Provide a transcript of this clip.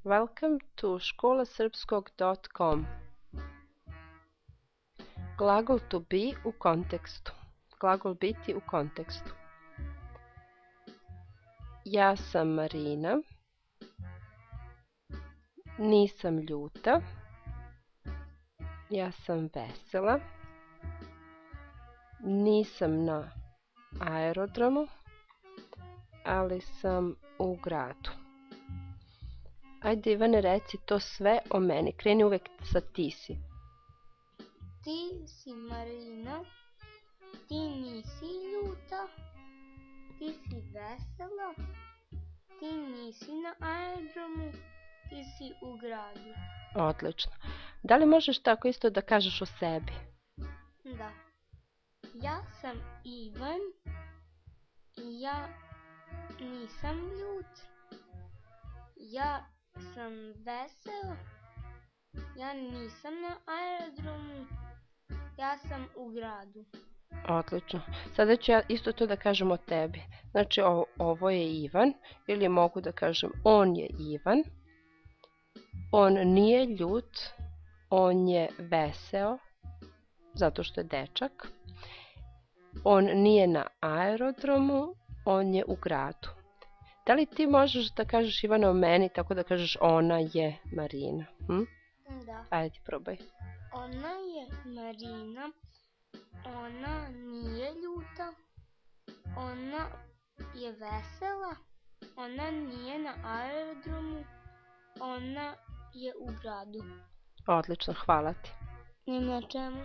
Welcome to školasrpskog.com. Glagol to be u kontekstu. Glagol biti u kontekstu. Ja sam Marina. Nisam ljuta. Ja sam vesela. Nisam na aerodromu, ali sam u gradu. Ajde, Ivane, reci to sve o meni. Kreni uvek sa ti si. Ti si Marina, ti nisi ljuta, ti si vesela, ti nisi na aerodromu, ti si u gradu. Odlično. Da li možeš tako isto da kažeš o sebi? Da. Ja sam Ivan i ja nisam ljut. Ja sam vesel, ja nisam na aerodromu, ja sam u gradu. Odlično. Sada ću ja isto to da kažem o tebi. Znači, ovo je Ivan, ili mogu da kažem on je Ivan. On nije ljut, on je veseo, zato što je dečak. On nije na aerodromu, on je u gradu. Da li ti možeš da kažeš, Ivana, o meni, tako da kažeš ona je Marina? Da. Ajde, probaj. Ona je Marina, ona nije ljuta, ona je vesela, ona nije na aerodromu, ona je u gradu. Odlično, hvala ti. Ni na čemu.